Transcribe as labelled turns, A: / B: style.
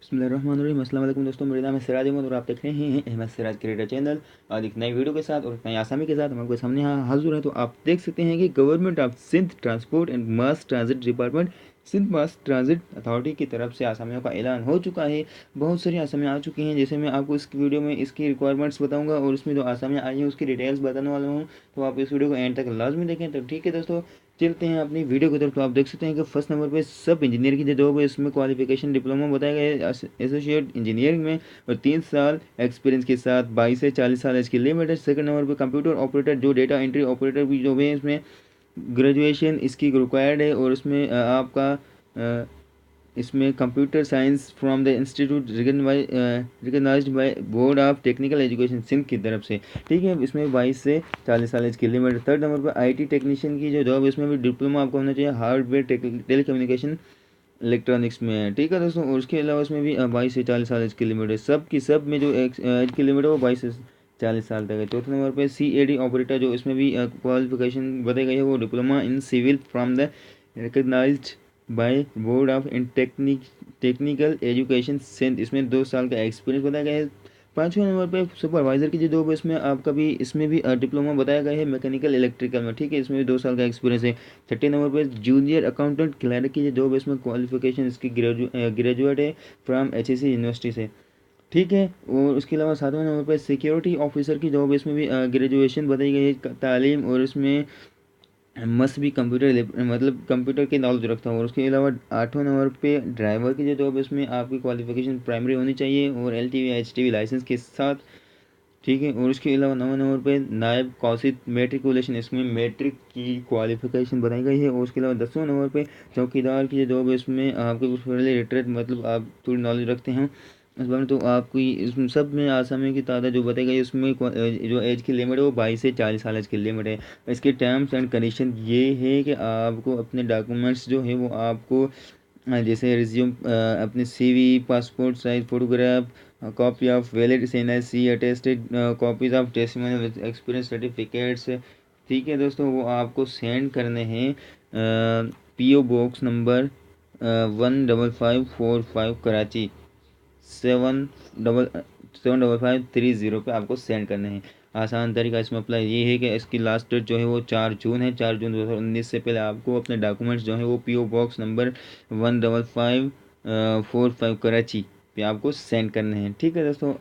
A: बिस्मिल्लाहिर्रहमानिर्रहीम। अस्सलाम वालेकुम दोस्तों, मेरा नाम है सिराज अहमद और आप देख रहे हैं अहमद सिराज क्रिएटर चैनल। आज एक नई वीडियो के साथ और एक नई आसामी के साथ हमारे सामने यहाँ हाजिर है। तो आप देख सकते हैं कि government of Sindh transport and mass transit department, Sindh mass transit authority की तरफ से आसामियों का ऐलान हो चुका है। बहुत सारी आसामियाँ आ चुकी हैं, जैसे मैं आपको इस वीडियो में इसकी रिक्वायरमेंट्स बताऊंगा और इसमें जो आसामियाँ आई हैं उसकी डिटेल्स बताने वाला हूँ। तो आप इस वीडियो को एंड तक लाजमी देखें। तो ठीक है दोस्तों, चलते हैं अपनी वीडियो की तरफ। तो आप देख सकते हैं कि फर्स्ट नंबर पे सब इंजीनियर की जो जॉब है, इसमें क्वालिफिकेशन डिप्लोमा बताया गया है एसोसिएट इंजीनियरिंग में, और 3 साल एक्सपीरियंस के साथ 22 से 40 साल एज की लिमिट है। सेकंड नंबर पे कंप्यूटर ऑपरेटर, जो डेटा एंट्री ऑपरेटर की जॉब है, इसमें ग्रेजुएशन इसकी रिक्वायर्ड है। और उसमें आपका इसमें computer science from the institute recognised by board of technical education Sindh की तरफ से। ठीक है, इसमें 22 से 40 साल एज की लिमिट। थर्ड नंबर पर आईटी टेक्नीशियन की जो जॉब है, इसमें भी डिप्लोमा आपको होना चाहिए हार्डवेयर टेलीकम्युनिकेशन इलेक्ट्रॉनिक्स में। ठीक है दोस्तों, और उसके अलावा इसमें भी 22 से 40 साल एज की लिमिट है। सब की सब में जो एज की लिमिट है वो 22 से 40 साल तक है। चौथे नंबर पे CAD ऑपरेटर, जो इसमें भी क्वालिफिकेशन बताई गई है वो diploma in civil from the recognised by board of in technical education Sindh, इसमें 2 साल का एक्सपीरियंस बताया गया है। पाँचवें नंबर पे सुपरवाइजर की जो जॉब है, इसमें आपका भी इसमें भी डिप्लोमा बताया गया है मैकेनिकल इलेक्ट्रिकल में। ठीक है, इसमें भी 2 साल का एक्सपीरियंस है। छठे नंबर पे जूनियर अकाउंटेंट क्लर्क की जो जॉब है, इसमें क्वालिफिकेशन इसकी ग्रेजुएट है फ्रॉम HEC यूनिवर्सिटी से। ठीक है, और उसके अलावा सातवें नंबर पर सिक्योरिटी ऑफिसर की जॉब है, इसमें भी ग्रेजुएशन बताई गई है तालीम, और इसमें मस्ट भी कंप्यूटर मतलब कंप्यूटर की नॉलेज रखता हूँ। और उसके अलावा आठवें नंबर पे ड्राइवर की जो जॉब है, इसमें आपकी क्वालिफिकेशन प्राइमरी होनी चाहिए और LTV HTV लाइसेंस के साथ। ठीक है, और उसके अलावा 9वें नंबर पे नायब कौसिद मेट्रिकुलेशन, इसमें मैट्रिक की क्वालिफिकेशन बनाई गई है। और उसके अलावा 10वें नंबर पे चौकीदार की जो जॉब है, इसमें आपके कुछ पहले रिटरेट मतलब आप थोड़ी नॉलेज रखते हैं इस बारे में, तो आपकी इसमें सब में आसामी की तादाद जो बताई गई है, उसमें जो एज की लिमिट है वो 22 से 40 साल एज की लिमिट है। इसके टर्म्स एंड कंडीशन ये है कि आपको अपने डॉक्यूमेंट्स जो है वो आपको जैसे रिज्यूम, अपने CV, passport size photograph, copy of valid NIC attested, copies of testimonial with experience certificates. ठीक है दोस्तों, वो आपको सेंड करने हैं PO बॉक्स नंबर 15545 कराची 75530 पे आपको सेंड करने हैं। आसान तरीका इसमें अप्लाई ये है कि इसकी लास्ट डेट जो है वो 4 जून है। 4 जून 2019 से पहले आपको अपने डॉक्यूमेंट्स जो है वो PO बॉक्स नंबर 15545 कराची पे आपको सेंड करने हैं। ठीक है दोस्तों।